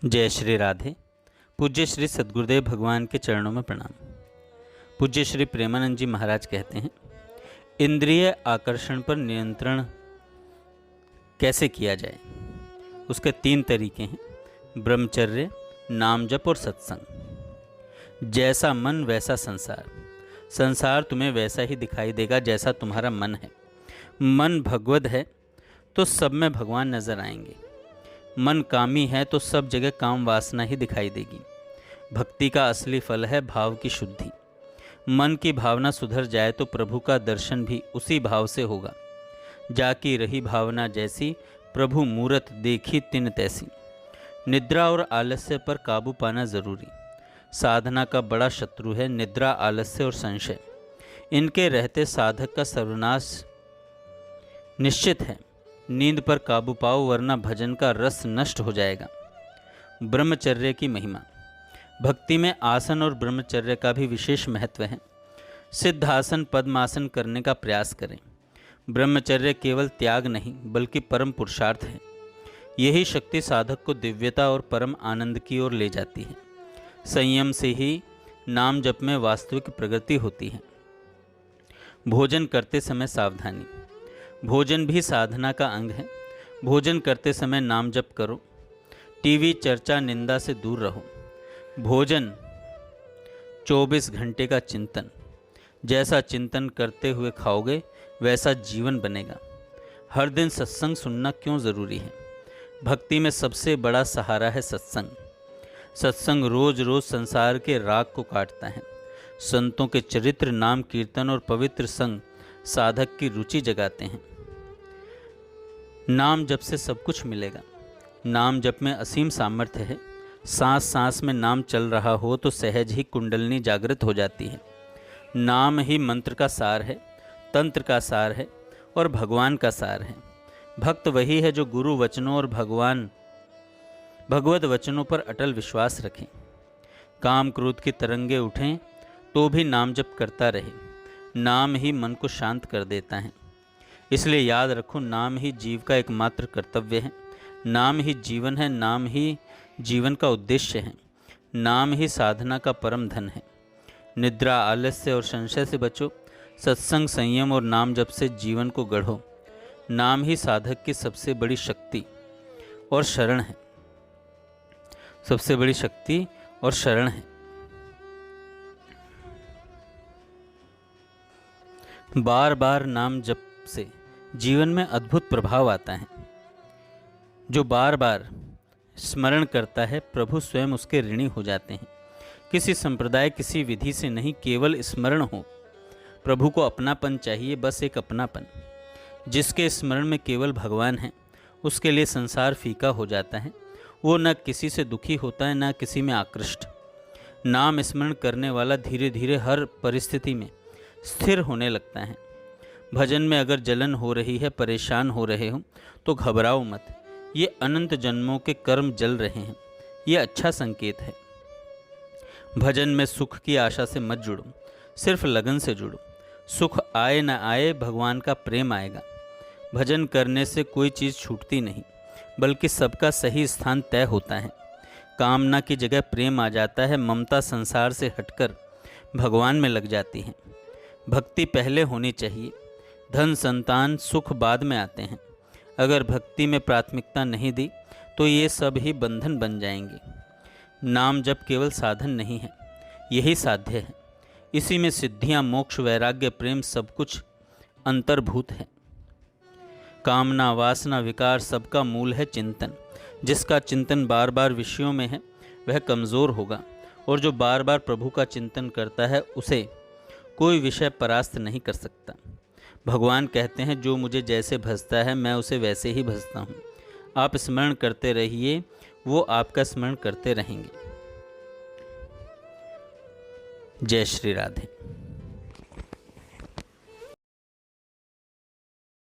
जय श्री राधे। पूज्य श्री सद्गुरुदेव भगवान के चरणों में प्रणाम। पूज्य श्री प्रेमानंद जी महाराज कहते हैं, इंद्रिय आकर्षण पर नियंत्रण कैसे किया जाए। उसके 3 तरीके हैं, ब्रह्मचर्य, नाम जप और सत्संग। जैसा मन वैसा संसार। संसार तुम्हें वैसा ही दिखाई देगा जैसा तुम्हारा मन है। मन भगवद है तो सब में भगवान नजर आएंगे। मन कामी है तो सब जगह काम वासना ही दिखाई देगी। भक्ति का असली फल है भाव की शुद्धि। मन की भावना सुधर जाए तो प्रभु का दर्शन भी उसी भाव से होगा। जाकी रही भावना जैसी, प्रभु मूरत देखी तिन तैसी। निद्रा और आलस्य पर काबू पाना जरूरी। साधना का बड़ा शत्रु है निद्रा, आलस्य और संशय। इनके रहते साधक का सर्वनाश निश्चित है। नींद पर काबू पाओ वरना भजन का रस नष्ट हो जाएगा। ब्रह्मचर्य की महिमा। भक्ति में आसन और ब्रह्मचर्य का भी विशेष महत्व है। सिद्धासन पद्मासन करने का प्रयास करें। ब्रह्मचर्य केवल त्याग नहीं बल्कि परम पुरुषार्थ है। यही शक्ति साधक को दिव्यता और परम आनंद की ओर ले जाती है। संयम से ही नाम जप में वास्तविक प्रगति होती है। भोजन करते समय सावधानी। भोजन भी साधना का अंग है। भोजन करते समय नाम जप करो। टीवी, चर्चा, निंदा से दूर रहो। भोजन 24 घंटे का चिंतन। जैसा चिंतन करते हुए खाओगे वैसा जीवन बनेगा। हर दिन सत्संग सुनना क्यों ज़रूरी है। भक्ति में सबसे बड़ा सहारा है सत्संग। सत्संग रोज रोज संसार के राग को काटता है। संतों के चरित्र, नाम कीर्तन और पवित्र संग साधक की रुचि जगाते हैं। नाम जप से सब कुछ मिलेगा। नाम जप में असीम सामर्थ्य है। सांस सांस में नाम चल रहा हो तो सहज ही कुंडलनी जागृत हो जाती है। नाम ही मंत्र का सार है, तंत्र का सार है और भगवान का सार है। भक्त वही है जो गुरु वचनों और भगवत वचनों पर अटल विश्वास रखें। काम क्रोध की तरंगे उठें तो भी नाम जप करता रहे। नाम ही मन को शांत कर देता है। इसलिए याद रखो, नाम ही जीव का एकमात्र कर्तव्य है। नाम ही जीवन है। नाम ही जीवन का उद्देश्य है। नाम ही साधना का परम धन है। निद्रा, आलस्य और संशय से बचो। सत्संग, संयम और नाम जप से जीवन को गढ़ो। नाम ही साधक की सबसे बड़ी शक्ति और शरण है। सबसे बड़ी शक्ति और शरण है। बार बार नाम जप से जीवन में अद्भुत प्रभाव आता है। जो बार बार स्मरण करता है प्रभु स्वयं उसके ऋणी हो जाते हैं। किसी संप्रदाय, किसी विधि से नहीं, केवल स्मरण हो। प्रभु को अपनापन चाहिए, बस एक अपनापन। जिसके स्मरण में केवल भगवान है उसके लिए संसार फीका हो जाता है। वो न किसी से दुखी होता है न किसी में आकृष्ट। नाम स्मरण करने वाला धीरे धीरे हर परिस्थिति में स्थिर होने लगता है। भजन में अगर जलन हो रही है, परेशान हो रहे हो तो घबराओ मत। ये अनंत जन्मों के कर्म जल रहे हैं। ये अच्छा संकेत है। भजन में सुख की आशा से मत जुड़ो, सिर्फ लगन से जुड़ो। सुख आए न आए, भगवान का प्रेम आएगा। भजन करने से कोई चीज़ छूटती नहीं बल्कि सबका सही स्थान तय होता है। कामना की जगह प्रेम आ जाता है। ममता संसार से हटकर भगवान में लग जाती है। भक्ति पहले होनी चाहिए। धन, संतान, सुख बाद में आते हैं। अगर भक्ति में प्राथमिकता नहीं दी तो ये सब ही बंधन बन जाएंगे। नाम जप केवल साधन नहीं है, यही साध्य है। इसी में सिद्धियां, मोक्ष, वैराग्य, प्रेम सब कुछ अंतर्भूत है। कामना, वासना, विकार सबका मूल है चिंतन। जिसका चिंतन बार बार विषयों में है वह कमज़ोर होगा, और जो बार बार प्रभु का चिंतन करता है उसे कोई विषय परास्त नहीं कर सकता। भगवान कहते हैं, जो मुझे जैसे भजता है मैं उसे वैसे ही भजता हूँ। आप स्मरण करते रहिए, वो आपका स्मरण करते रहेंगे। जय श्री राधे।